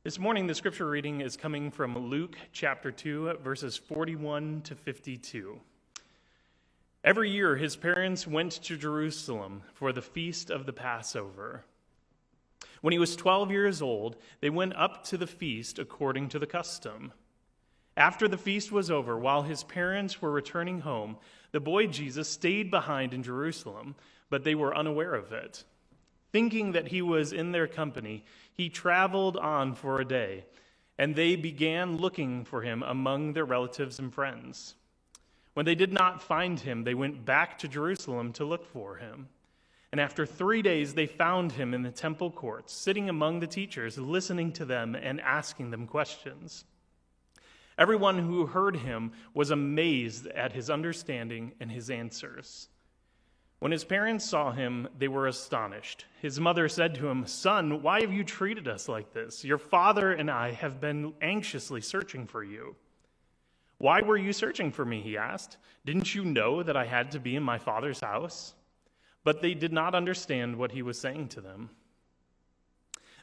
This morning, the scripture reading is coming from Luke chapter 2, verses 41 to 52. Every year, his parents went to Jerusalem for the feast of the Passover. When he was 12 years old, they went up to the feast according to the custom. After the feast was over, while his parents were returning home, the boy Jesus stayed behind in Jerusalem, but they were unaware of it. Thinking that he was in their company, he traveled on for a day, and they began looking for him among their relatives and friends. When they did not find him, they went back to Jerusalem to look for him. And after 3 days, they found him in the temple courts, sitting among the teachers, listening to them and asking them questions. Everyone who heard him was amazed at his understanding and his answers. When his parents saw him, they were astonished. His mother said to him, "Son, why have you treated us like this? Your father and I have been anxiously searching for you." "Why were you searching for me?" he asked. "Didn't you know that I had to be in my father's house?" But they did not understand what he was saying to them.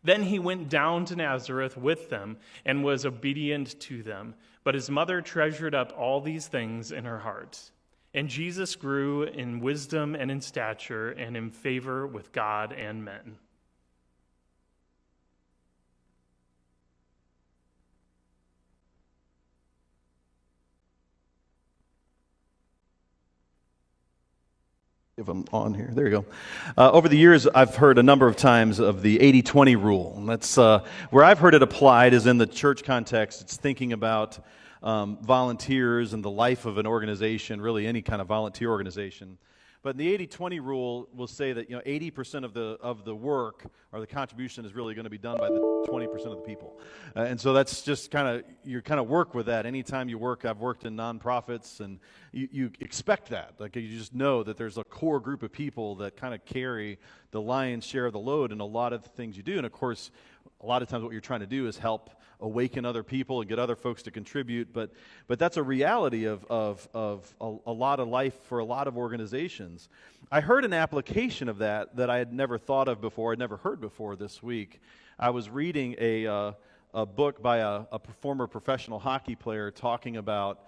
Then he went down to Nazareth with them and was obedient to them. But his mother treasured up all these things in her heart. And Jesus grew in wisdom and in stature and in favor with God and men. If I'm on here, there you go. Over the years, I've heard a number of times of the 80-20 rule. And that's where I've heard it applied is in the church context. It's thinking about volunteers and the life of an organization, really any kind of volunteer organization. But in the 80-20 rule will say that 80% of the work or the contribution is really going to be done by the 20% of the people. And so that's just you work with that. Anytime you work, I've worked in nonprofits, and you expect that. Like you just know that there's a core group of people that kind of carry the lion's share of the load in a lot of the things you do. And of course, a lot of times what you're trying to do is help awaken other people and get other folks to contribute, but that's a reality of a lot of life for a lot of organizations. I heard an application of that I had never thought of before, I'd never heard before this week. I was reading a book by a former professional hockey player talking about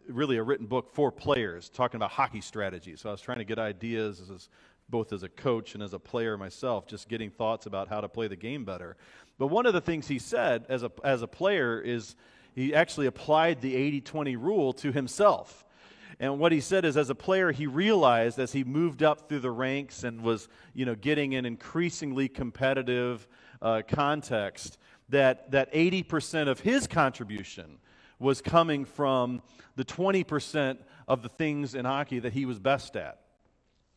really a written book for players, talking about hockey strategy. So I was trying to get ideas both as a coach and as a player myself, just getting thoughts about how to play the game better. But one of the things he said as a player is he actually applied the 80-20 rule to himself. And what he said is, as a player, he realized as he moved up through the ranks and was, getting an increasingly competitive context, that 80% of his contribution was coming from the 20% of the things in hockey that he was best at.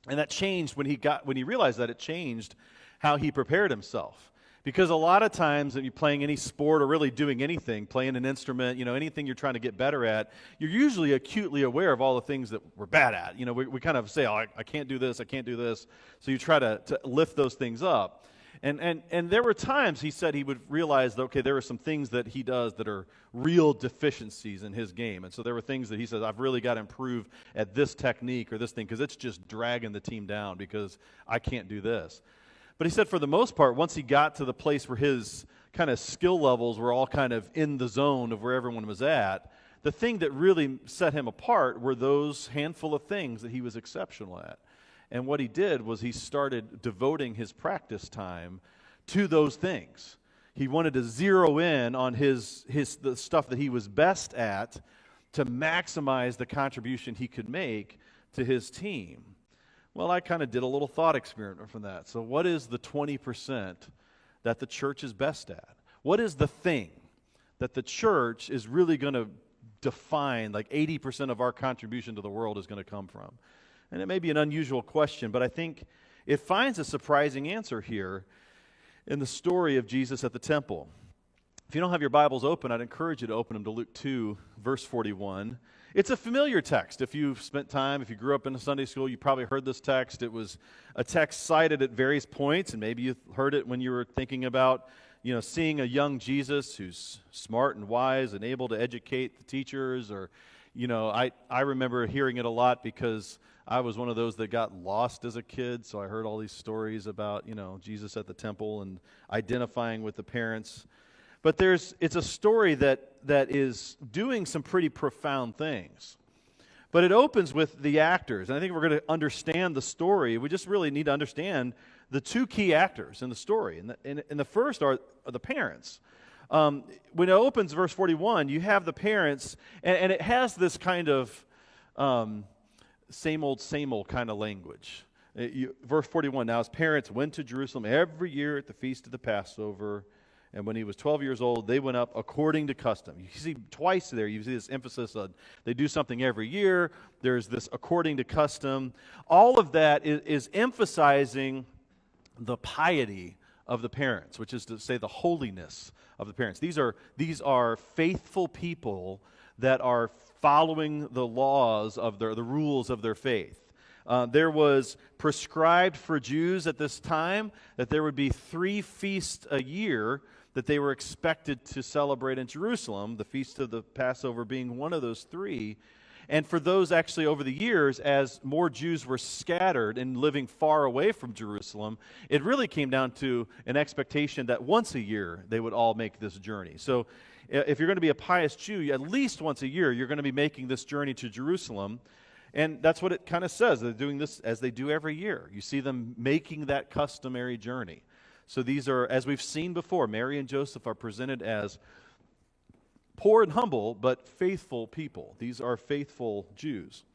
And that changed when he realized that. It changed how he prepared himself. Because a lot of times when you're playing any sport or really doing anything, playing an instrument, anything you're trying to get better at, you're usually acutely aware of all the things that we're bad at. We kind of say, I can't do this, I can't do this. So you try to lift those things up. And there were times he said he would realize that, okay, there are some things that he does that are real deficiencies in his game. And so there were things that he says, I've really got to improve at this technique or this thing because it's just dragging the team down because I can't do this. But he said for the most part, once he got to the place where his kind of skill levels were all kind of in the zone of where everyone was at, the thing that really set him apart were those handful of things that he was exceptional at. And what he did was he started devoting his practice time to those things. He wanted to zero in on the stuff that he was best at to maximize the contribution he could make to his team. Well, I kind of did a little thought experiment from that. So what is the 20% that the church is best at? What is the thing that the church is really going to define, like 80% of our contribution to the world is going to come from? And it may be an unusual question, but I think it finds a surprising answer here in the story of Jesus at the temple. If you don't have your Bibles open, I'd encourage you to open them to Luke 2, verse 41. It's a familiar text. If you've spent time, if you grew up in a Sunday school, you probably heard this text. It was a text cited at various points, and maybe you heard it when you were thinking about, seeing a young Jesus who's smart and wise and able to educate the teachers. Or, I remember hearing it a lot because I was one of those that got lost as a kid, so I heard all these stories about, Jesus at the temple and identifying with the parents. But it's a story that is doing some pretty profound things. But it opens with the actors. And I think if we're going to understand the story, we just really need to understand the two key actors in the story. And the first are the parents. When it opens, verse 41, you have the parents, and it has this kind of same old kind of language. Verse 41, now his parents went to Jerusalem every year at the feast of the Passover, and when he was 12 years old, they went up according to custom. You see twice there, you see this emphasis on they do something every year. There's this according to custom. All of that is emphasizing the piety of the parents, which is to say the holiness of the parents. These are faithful people that are following the laws of the rules of their faith. There was prescribed for Jews at this time that there would be 3 feasts a year that they were expected to celebrate in Jerusalem, the Feast of the Passover being one of those 3. And for those actually over the years, as more Jews were scattered and living far away from Jerusalem, it really came down to an expectation that once a year they would all make this journey. So if you're going to be a pious Jew, at least once a year you're going to be making this journey to Jerusalem. And that's what it kind of says. They're doing this as they do every year. You see them making that customary journey. So these are, as we've seen before, Mary and Joseph are presented as poor and humble, but faithful people. These are faithful Jews.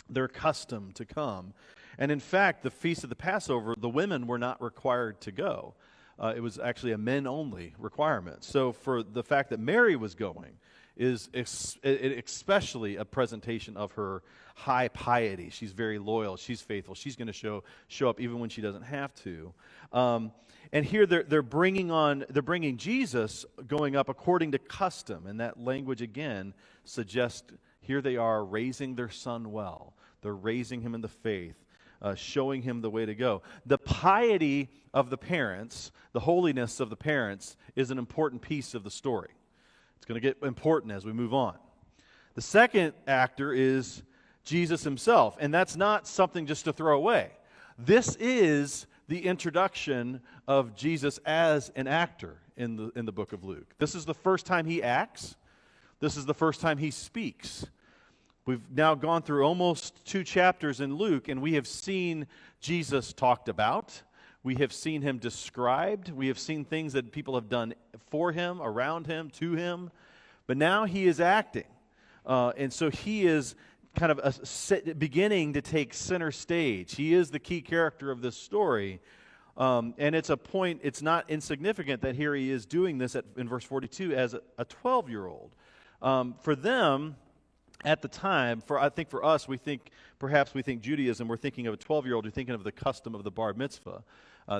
They're accustomed to come. And in fact, the Feast of the Passover, the women were not required to go. It was actually a men-only requirement. So for the fact that Mary was going is especially a presentation of her high piety. She's very loyal. She's faithful. She's going to show up even when she doesn't have to. And here they're bringing Jesus going up according to custom, and that language again suggests here they are raising their son well. They're raising him in the faith, showing him the way to go. The piety of the parents, the holiness of the parents, is an important piece of the story. It's going to get important as we move on. The second actor is Jesus himself, and that's not something just to throw away. This is the introduction of Jesus as an actor in the book of Luke. This is the first time he acts. This is the first time he speaks. We've now gone through almost 2 chapters in Luke, and we have seen Jesus talked about. We have seen him described. We have seen things that people have done for him, around him, to him. But now he is acting. And so he is kind of beginning to take center stage. He is the key character of this story. And it's a point, it's not insignificant that here he is doing this in verse 42 as a 12-year-old. For them, at the time, I think for us, perhaps we think Judaism, we're thinking of a 12-year-old, we're thinking of the custom of the bar mitzvah,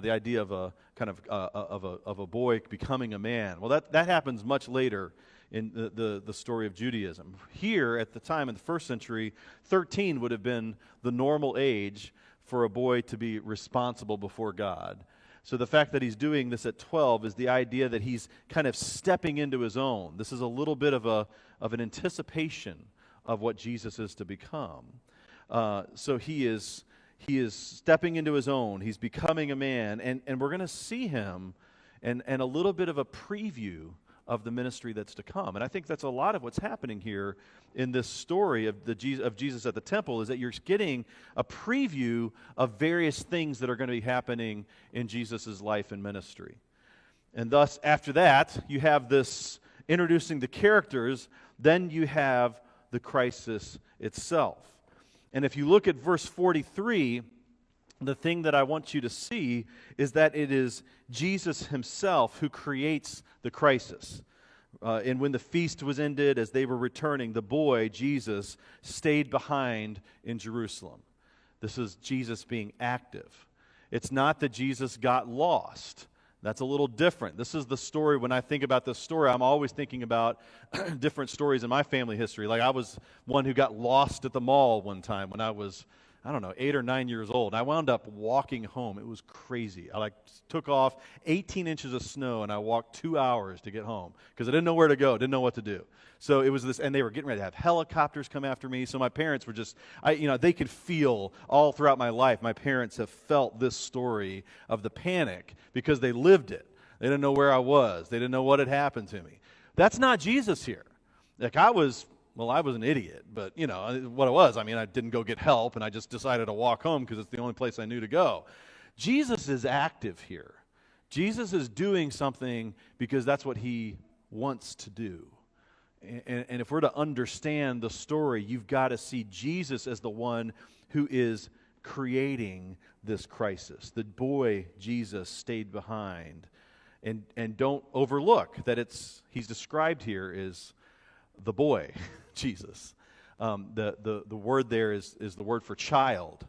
the idea of a kind of a boy becoming a man. Well, that happens much later in the story of Judaism. Here, at the time in the first century, 13 would have been the normal age for a boy to be responsible before God. So the fact that he's doing this at 12 is the idea that he's kind of stepping into his own. This is a little bit of an anticipation of what Jesus is to become. So he is stepping into his own. He's becoming a man, and we're going to see him and a little bit of a preview of the ministry that's to come. And I think that's a lot of what's happening here in this story of Jesus at the temple, is that you're getting a preview of various things that are going to be happening in Jesus' life and ministry. And thus, after that, you have this introducing the characters, then you have the crisis itself. And if you look at verse 43, the thing that I want you to see is that it is Jesus himself who creates the crisis. And when the feast was ended, as they were returning, the boy, Jesus, stayed behind in Jerusalem. This is Jesus being active. It's not that Jesus got lost. That's a little different. This is the story. When I think about this story, I'm always thinking about different stories in my family history. Like I was one who got lost at the mall one time when I was, 8 or 9 years old. I wound up walking home. It was crazy. I took off 18 inches of snow and I walked 2 hours to get home because I didn't know where to go, didn't know what to do. So it was this, and they were getting ready to have helicopters come after me. So my parents were just, they could feel all throughout my life. My parents have felt this story of the panic because they lived it. They didn't know where I was. They didn't know what had happened to me. That's not Jesus here. Like I was an idiot, but what it was. I mean, I didn't go get help, and I just decided to walk home because it's the only place I knew to go. Jesus is active here. Jesus is doing something because that's what he wants to do. And if we're to understand the story, you've got to see Jesus as the one who is creating this crisis. The boy, Jesus, stayed behind. And don't overlook that he's described here as the boy, Jesus. The word there is the word for child.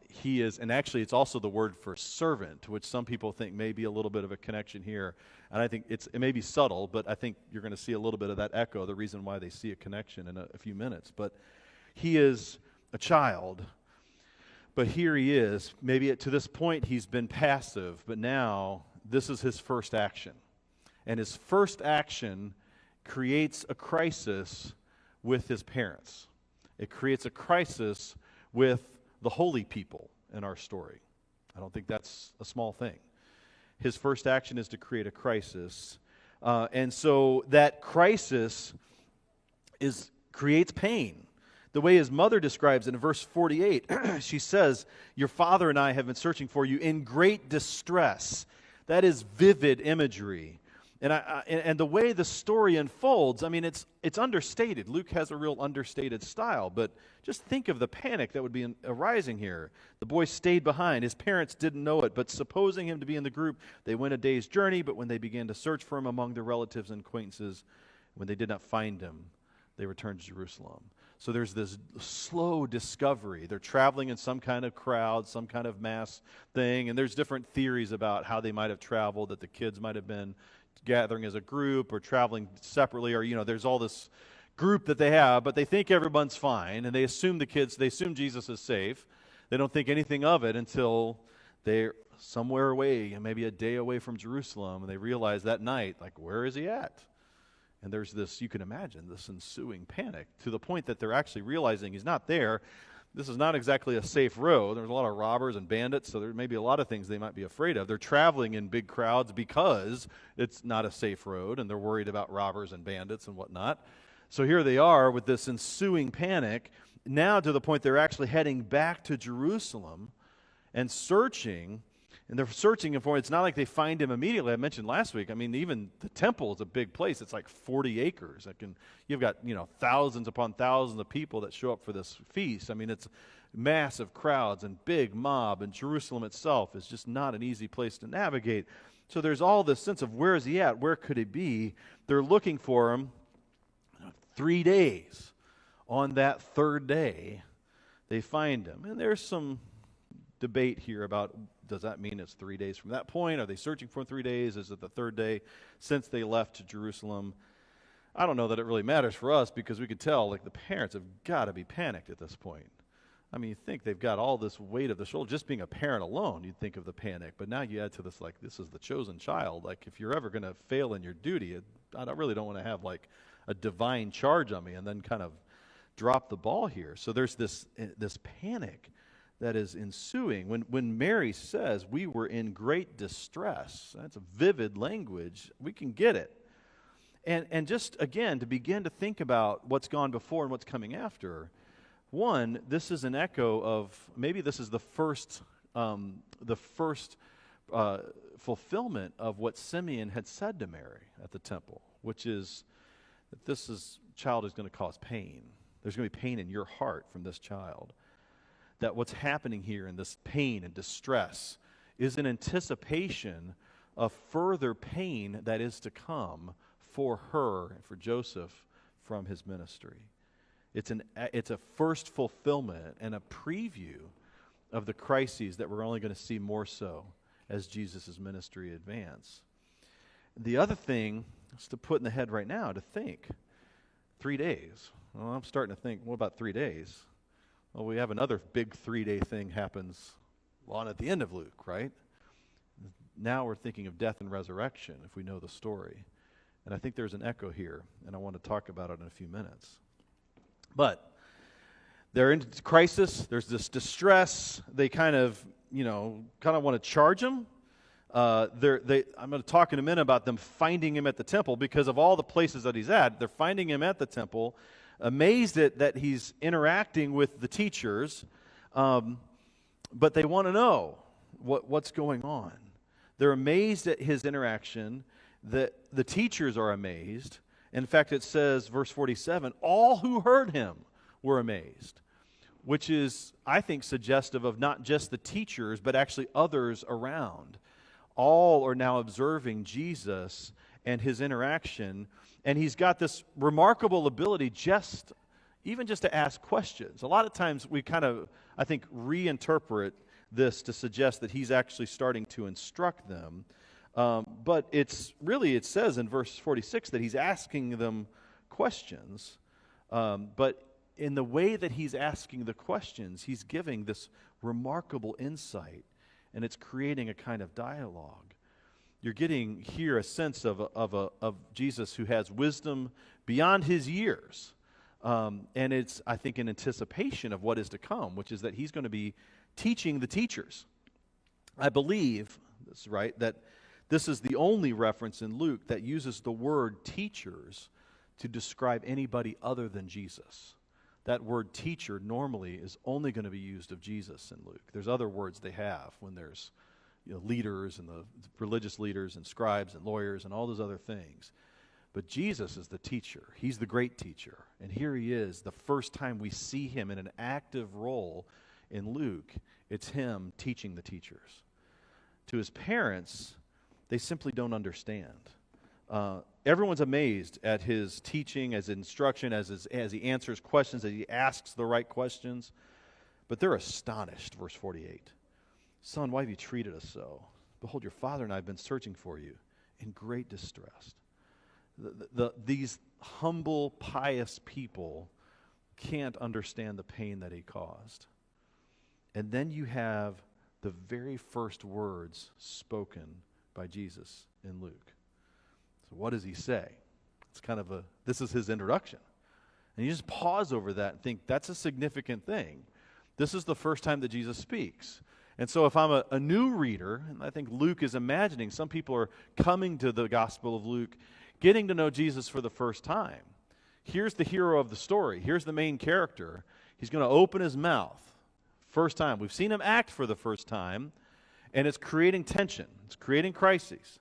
He is, and actually it's also the word for servant, which some people think may be a little bit of a connection here. And I think it may be subtle, but I think you're going to see a little bit of that echo, the reason why they see a connection in a few minutes. But he is a child, but here he is. Maybe to this point he's been passive, but now this is his first action. And his first action creates a crisis with his parents. It creates a crisis with the holy people in our story. I don't think that's a small thing. His first action is to create a crisis. And so that crisis creates pain. The way his mother describes it in verse 48, she says, "Your father and I have been searching for you in great distress." That is vivid imagery. And the way the story unfolds, I mean, it's understated. Luke has a real understated style, but just think of the panic that would be arising here. The boy stayed behind. His parents didn't know it, but supposing him to be in the group, they went a day's journey, but when they began to search for him among their relatives and acquaintances, when they did not find him, they returned to Jerusalem. So there's this slow discovery. They're traveling in some kind of crowd, some kind of mass thing, and there's different theories about how they might have traveled, that the kids might have been gathering as a group or traveling separately, or there's all this group that they have, but they think everyone's fine, and they assume Jesus is safe. They don't think anything of it until they're somewhere away, maybe a day away from Jerusalem, and they realize that night, like, where is he at? And there's this, you can imagine, this ensuing panic to the point that they're actually realizing he's not there. This is not exactly a safe road. There's a lot of robbers and bandits, so there may be a lot of things they might be afraid of. They're traveling in big crowds because it's not a safe road, and they're worried about robbers and bandits and whatnot. So here they are with this ensuing panic, now to the point they're actually heading back to Jerusalem and searching. And they're searching for him. It's not like they find him immediately. I mentioned last week, I mean, even the temple is a big place. It's like 40 acres. You've got, thousands upon thousands of people that show up for this feast. I mean, it's massive crowds and big mob, and Jerusalem itself is just not an easy place to navigate. So there's all this sense of, where is he at? Where could he be? They're looking for him 3 days. On that third day, they find him. And there's some debate here about, does that mean it's 3 days from that point? Are they searching for 3 days? Is it the third day since they left to Jerusalem? I don't know that it really matters for us, because we could tell, like, the parents have got to be panicked at this point. I mean, you think they've got all this weight of the shoulder. Just being a parent alone, you'd think of the panic. But now you add to this, like, this is the chosen child. Like, if you're ever going to fail in your duty, I really don't want to have, like, a divine charge on me and then kind of drop the ball here. So there's this panic that is ensuing. When Mary says, "We were in great distress," that's a vivid language. We can get it. And just, again, to begin to think about what's gone before and what's coming after, one, this is an echo of, maybe this is the first fulfillment of what Simeon had said to Mary at the temple, which is that child is going to cause pain. There's going to be pain in your heart from this child. That what's happening here in this pain and distress is an anticipation of further pain that is to come for her and for Joseph from his ministry. It's a first fulfillment and a preview of the crises that we're only going to see more so as Jesus' ministry advances. The other thing is to put in the head right now, to think, 3 days. Well, I'm starting to think, what about 3 days? Well, we have another big 3-day thing happens on at the end of Luke, right? Now we're thinking of death and resurrection, if we know the story. And I think there's an echo here, and I want to talk about it in a few minutes. But they're in crisis. There's this distress. They kind of want to charge him. I'm going to talk in a minute about them finding him at the temple because of all the places that he's at. They're finding him at the temple, amazed that he's interacting with the teachers, but they want to know what's going on. They're amazed at his interaction. The teachers are amazed. In fact, it says, verse 47, all who heard him were amazed, which is, I think, suggestive of not just the teachers, but actually others around. All are now observing Jesus and his interaction, and he's got this remarkable ability even just to ask questions. A lot of times we kind of, I think, reinterpret this to suggest that he's actually starting to instruct them. But it says in verse 46 that he's asking them questions. But in the way that he's asking the questions, he's giving this remarkable insight, and it's creating a kind of dialogue. You're getting here a sense of Jesus who has wisdom beyond his years. And it's, I think, in anticipation of what is to come, which is that he's going to be teaching the teachers. I believe, that's right, that this is the only reference in Luke that uses the word teachers to describe anybody other than Jesus. That word teacher normally is only going to be used of Jesus in Luke. There's other words they have when there's leaders and the religious leaders and scribes and lawyers and all those other things. But Jesus is the teacher. He's the great teacher. And here he is, the first time we see him in an active role in Luke, it's him teaching the teachers. To his parents, they simply don't understand. Everyone's amazed at his teaching, as instruction, as he answers questions, as he asks the right questions. But they're astonished, verse 48. Son, why have you treated us so? Behold, your father and I have been searching for you in great distress. These humble, pious people can't understand the pain that he caused. And then you have the very first words spoken by Jesus in Luke. So what does he say? It's kind of this is his introduction. And you just pause over that and think, that's a significant thing. This is the first time that Jesus speaks. And so if I'm a new reader, and I think Luke is imagining, some people are coming to the Gospel of Luke, getting to know Jesus for the first time. Here's the hero of the story. Here's the main character. He's going to open his mouth. First time. We've seen him act for the first time, and it's creating tension. It's creating crises.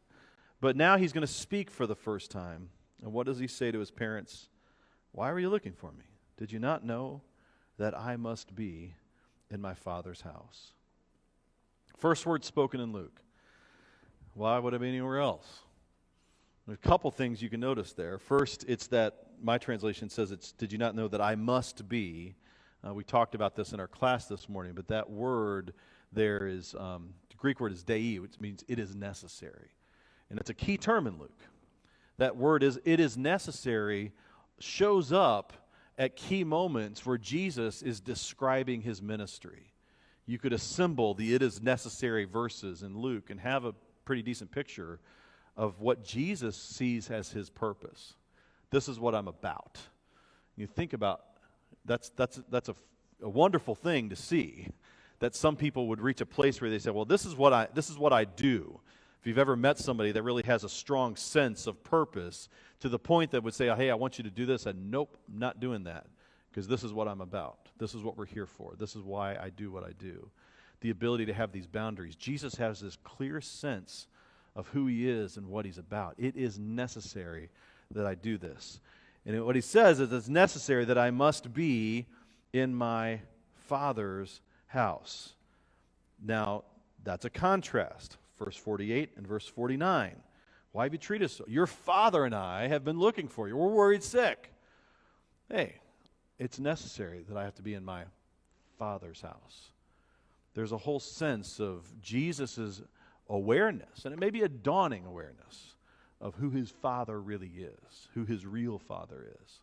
But now he's going to speak for the first time. And what does he say to his parents? Why were you looking for me? Did you not know that I must be in my Father's house? First word spoken in Luke. Why would I be anywhere else? There's a couple things you can notice there. First, it's that my translation says did you not know that I must be? We talked about this in our class this morning, but that word there is, the Greek word is dei, which means it is necessary. And it's a key term in Luke. That word is, it is necessary, shows up at key moments where Jesus is describing his ministry. You could assemble the it is necessary verses in Luke and have a pretty decent picture of what Jesus sees as his purpose. This is what I'm about. You think about, that's a wonderful thing to see, that some people would reach a place where they say, well, this is what I do. If you've ever met somebody that really has a strong sense of purpose to the point that would say, hey, I want you to do this, and nope, I'm not doing that, because this is what I'm about. This is what we're here for. This is why I do what I do. The ability to have these boundaries. Jesus has this clear sense of who he is and what he's about. It is necessary that I do this. And what he says is it's necessary that I must be in my Father's house. Now, that's a contrast. Verse 48 and verse 49. Why have you treated us so? Your father and I have been looking for you. We're worried sick. Hey, it's necessary that I have to be in my Father's house. There's a whole sense of Jesus' awareness, and it may be a dawning awareness of who his Father really is, who his real Father is.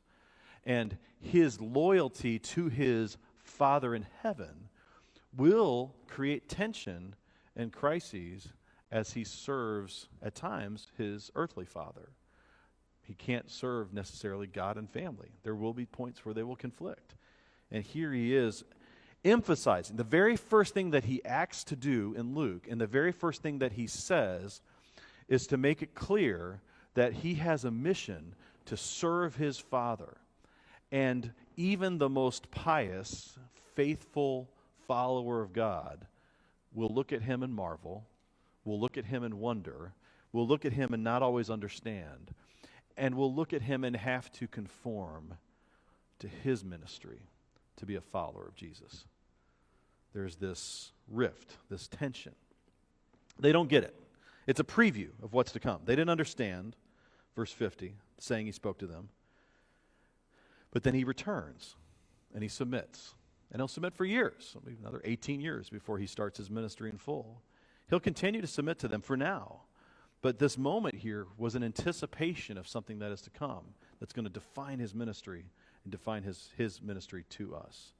And his loyalty to his Father in heaven will create tension and crises as he serves, at times, his earthly father. He can't serve necessarily God and family. There will be points where they will conflict. And here he is. emphasizing the very first thing that he acts to do in Luke, and the very first thing that he says is to make it clear that he has a mission to serve his Father. And even the most pious, faithful follower of God will look at him and marvel, will look at him and wonder, will look at him and not always understand, and will look at him and have to conform to his ministry to be a follower of Jesus. There's this rift, this tension. They don't get it. It's a preview of what's to come. They didn't understand, verse 50, saying he spoke to them. But then he returns, and he submits. And he'll submit for years, maybe another 18 years before he starts his ministry in full. He'll continue to submit to them for now. But this moment here was an anticipation of something that is to come, that's going to define his ministry and define his ministry to us.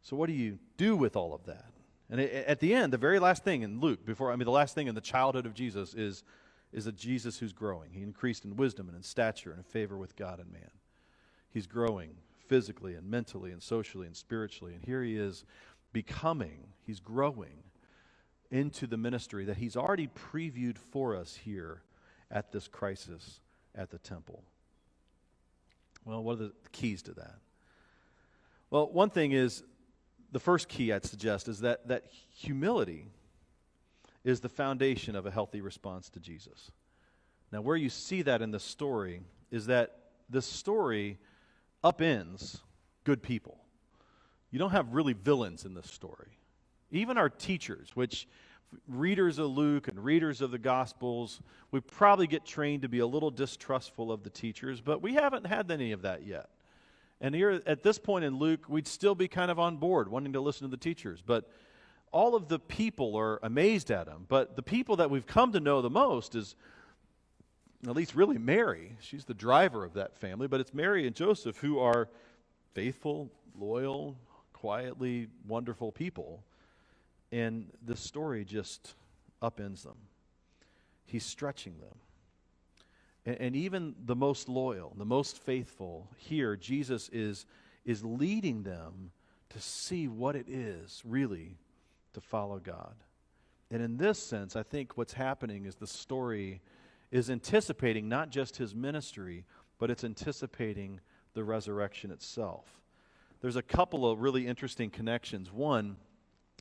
So what do you do with all of that? And at the end, the very last thing in Luke, the last thing in the childhood of Jesus is a Jesus who's growing. He increased in wisdom and in stature and in favor with God and man. He's growing physically and mentally and socially and spiritually. And here he is he's growing into the ministry that he's already previewed for us here at this crisis at the temple. Well, what are the keys to that? Well, one thing is, the first key I'd suggest is that humility is the foundation of a healthy response to Jesus. Now, where you see that in the story is that this story upends good people. You don't have really villains in this story. Even our teachers, which readers of Luke and readers of the Gospels, we probably get trained to be a little distrustful of the teachers, but we haven't had any of that yet. And here, at this point in Luke, we'd still be kind of on board, wanting to listen to the teachers. But all of the people are amazed at him. But the people that we've come to know the most is, at least really Mary. She's the driver of that family. But it's Mary and Joseph who are faithful, loyal, quietly wonderful people. And the story just upends them. He's stretching them. And even the most loyal, the most faithful, here Jesus is leading them to see what it is really to follow God. And in this sense, I think what's happening is the story is anticipating not just his ministry, but it's anticipating the resurrection itself. There's a couple of really interesting connections. One,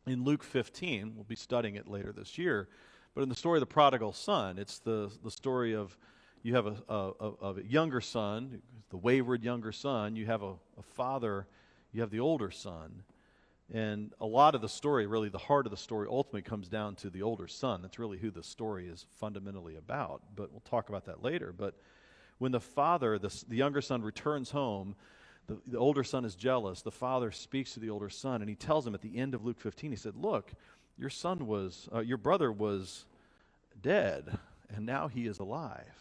in Luke 15, we'll be studying it later this year, but in the story of the prodigal son, it's the story of you have a younger son, the wayward younger son. You have a father. You have the older son. And a lot of the story, really the heart of the story, ultimately comes down to the older son. That's really who the story is fundamentally about. But we'll talk about that later. But when the father, the younger son, returns home, the older son is jealous. The father speaks to the older son, and he tells him at the end of Luke 15, he said, "Look, your brother was dead, and now he is alive.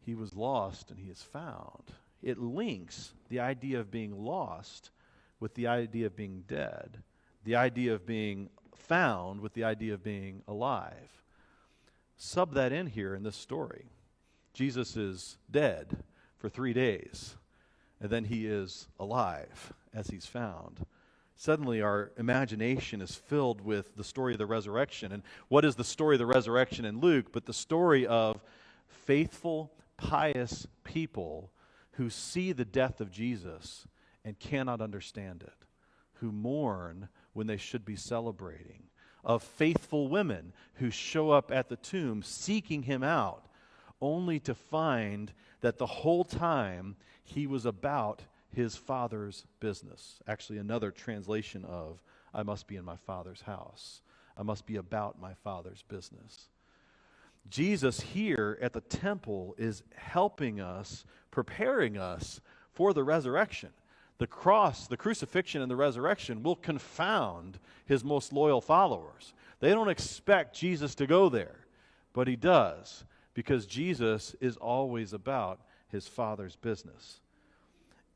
He was lost and he is found." It links the idea of being lost with the idea of being dead, the idea of being found with the idea of being alive. Sub that in here in this story. Jesus is dead for 3 days, and then he is alive as he's found. Suddenly our imagination is filled with the story of the resurrection. And what is the story of the resurrection in Luke but the story of faithful, pious people who see the death of Jesus and cannot understand it, who mourn when they should be celebrating, of faithful women who show up at the tomb seeking him out, only to find that the whole time he was about his Father's business. Actually, another translation of, "I must be in my Father's house. I must be about my Father's business." Jesus here at the temple is helping us, preparing us for the resurrection. The cross, the crucifixion and the resurrection will confound his most loyal followers. They don't expect Jesus to go there, but he does, because Jesus is always about his Father's business.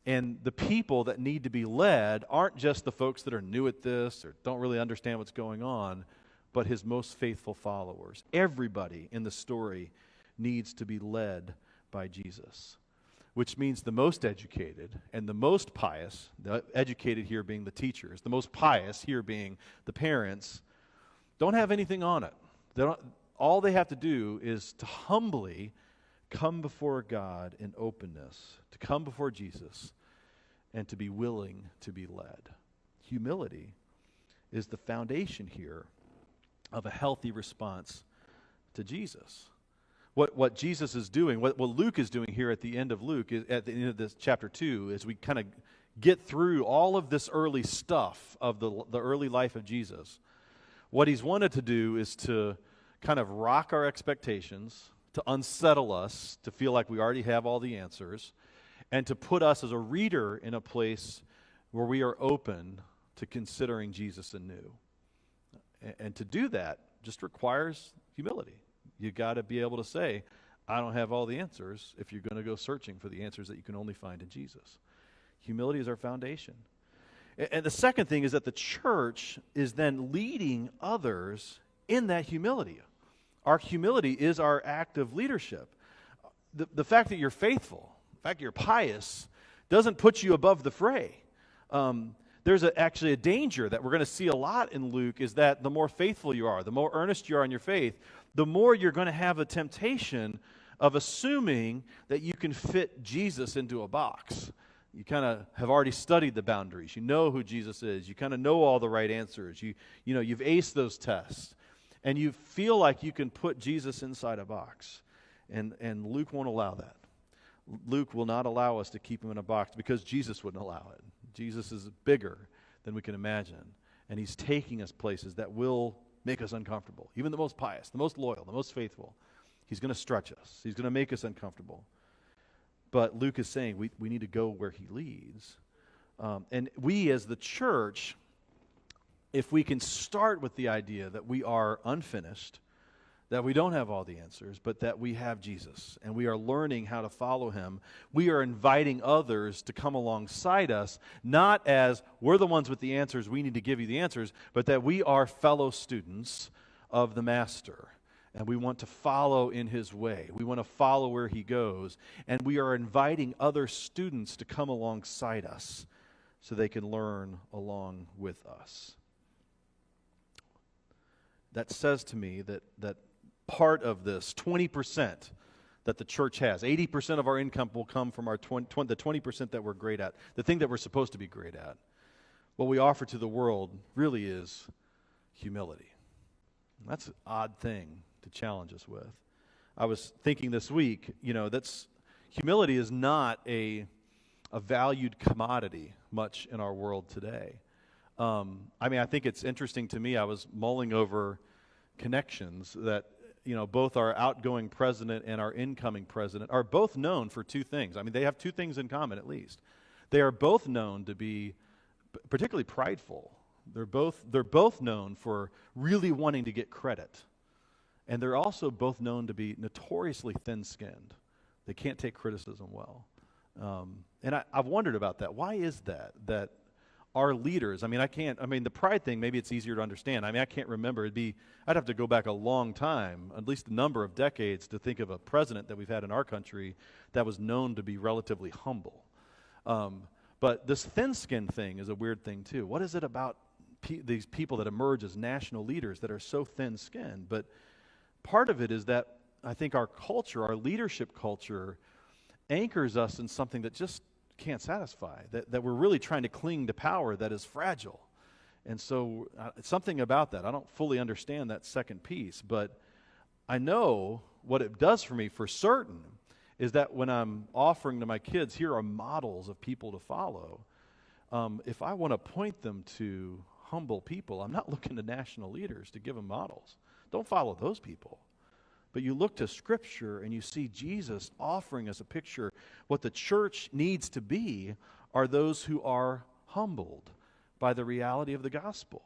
And the people that need to be led aren't just the folks that are new at this or don't really understand what's going on, but his most faithful followers. Everybody in the story needs to be led by Jesus. which means the most educated and the most pious, the educated here being the teachers, the most pious here being the parents, don't have anything on it. All they have to do is to humbly come before God in openness, to come before Jesus, and to be willing to be led. Humility is the foundation here of a healthy response to Jesus. What Jesus is doing, what Luke is doing here at the end of Luke, at the end of this chapter 2, is we kind of get through all of this early stuff of the early life of Jesus. What he's wanted to do is to kind of rock our expectations, to unsettle us, to feel like we already have all the answers, and to put us as a reader in a place where we are open to considering Jesus anew. And to do that just requires humility. You got to be able to say, I don't have all the answers, if you're going to go searching for the answers that you can only find in Jesus. Humility is our foundation. And the second thing is that the church is then leading others in that humility. Our humility is our act of leadership. The fact that you're faithful, the fact that you're pious, doesn't put you above the fray. There's actually a danger that we're going to see a lot in Luke, is that the more faithful you are, the more earnest you are in your faith, the more you're going to have a temptation of assuming that you can fit Jesus into a box. You kind of have already studied the boundaries. You know who Jesus is. You kind of know all the right answers. You've aced those tests. And you feel like you can put Jesus inside a box. And Luke won't allow that. Luke will not allow us to keep him in a box because Jesus wouldn't allow it. Jesus is bigger than we can imagine. And he's taking us places that will make us uncomfortable. Even the most pious, the most loyal, the most faithful. He's going to stretch us. He's going to make us uncomfortable. But Luke is saying we need to go where he leads. And we as the church, if we can start with the idea that we are unfinished, that we don't have all the answers, but that we have Jesus, and we are learning how to follow him, we are inviting others to come alongside us, not as we're the ones with the answers, we need to give you the answers, but that we are fellow students of the Master, and we want to follow in his way. We want to follow where he goes, and we are inviting other students to come alongside us so they can learn along with us. That says to me that part of this 20% that the church has, 80% of our income will come from our the 20% that we're great at, the thing that we're supposed to be great at. What we offer to the world really is humility. And that's an odd thing to challenge us with. I was thinking this week, humility is not a valued commodity much in our world today. I think it's interesting to me. I was mulling over connections that, both our outgoing president and our incoming president are both known for two things. They have two things in common at least. They are both known to be particularly prideful. They're both known for really wanting to get credit. And they're also both known to be notoriously thin-skinned. They can't take criticism well. And I've wondered about that. Why is that our leaders, the pride thing, maybe it's easier to understand. I can't remember. I'd have to go back a long time, at least a number of decades, to think of a president that we've had in our country that was known to be relatively humble. But this thin-skinned thing is a weird thing, too. What is it about these people that emerge as national leaders that are so thin-skinned? But part of it is that I think our culture, our leadership culture, anchors us in something that just can't satisfy, that we're really trying to cling to power that is fragile. And so something about that, I don't fully understand that second piece, but I know what it does for me for certain is that when I'm offering to my kids, here are models of people to follow, if I want to point them to humble people, I'm not looking to national leaders to give them models. Don't follow those people. But you look to Scripture and you see Jesus offering us a picture. What the church needs to be are those who are humbled by the reality of the gospel.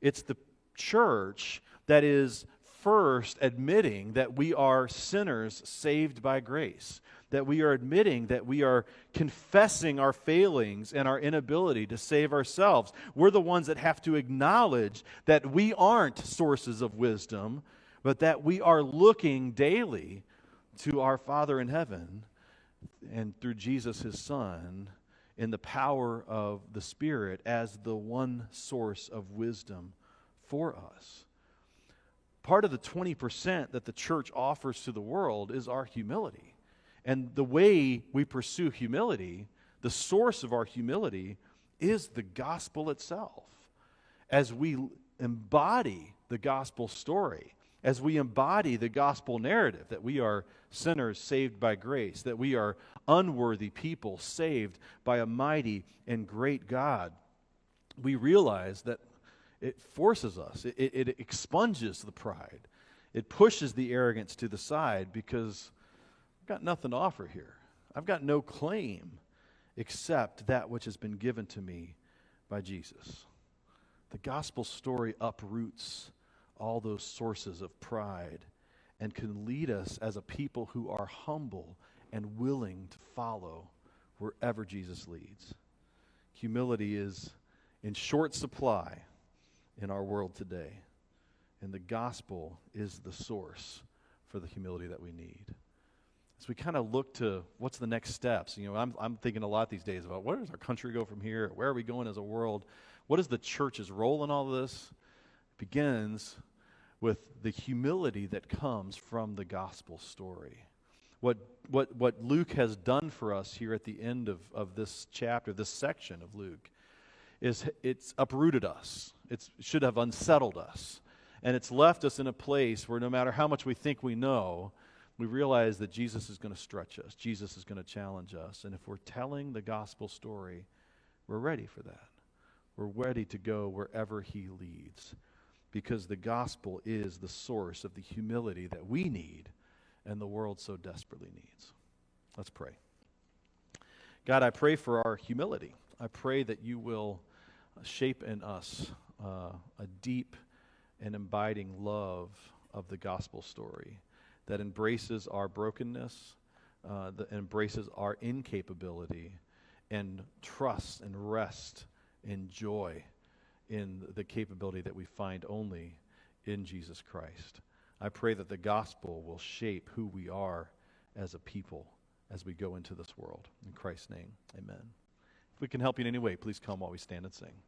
It's the church that is first admitting that we are sinners saved by grace, that we are admitting that we are confessing our failings and our inability to save ourselves. We're the ones that have to acknowledge that we aren't sources of wisdom, but that we are looking daily to our Father in heaven and through Jesus, his Son, in the power of the Spirit as the one source of wisdom for us. Part of the 20% that the church offers to the world is our humility. And the way we pursue humility, the source of our humility, is the gospel itself. As we embody the gospel story, as we embody the gospel narrative that we are sinners saved by grace, that we are unworthy people saved by a mighty and great God, we realize that it forces us, it expunges the pride, it pushes the arrogance to the side, because I've got nothing to offer here. I've got no claim except that which has been given to me by Jesus. The gospel story uproots all those sources of pride and can lead us as a people who are humble and willing to follow wherever Jesus leads. Humility is in short supply in our world today, and the gospel is the source for the humility that we need. As we kind of look to what's the next steps, I'm thinking a lot these days about where does our country go from here? Where are we going as a world? What is the church's role in all this? It begins with the humility that comes from the gospel story. What Luke has done for us here at the end of this chapter, this section of Luke, is it's uprooted us. It should have unsettled us. And it's left us in a place where no matter how much we think we know, we realize that Jesus is going to stretch us. Jesus is going to challenge us. And if we're telling the gospel story, we're ready for that. We're ready to go wherever he leads, because the gospel is the source of the humility that we need and the world so desperately needs. Let's pray. God, I pray for our humility. I pray that you will shape in us a deep and abiding love of the gospel story that embraces our brokenness, that embraces our incapability, and trusts and rests in joy in the capability that we find only in Jesus Christ. I pray that the gospel will shape who we are as a people as we go into this world. In Christ's name, amen. If we can help you in any way, please come while we stand and sing.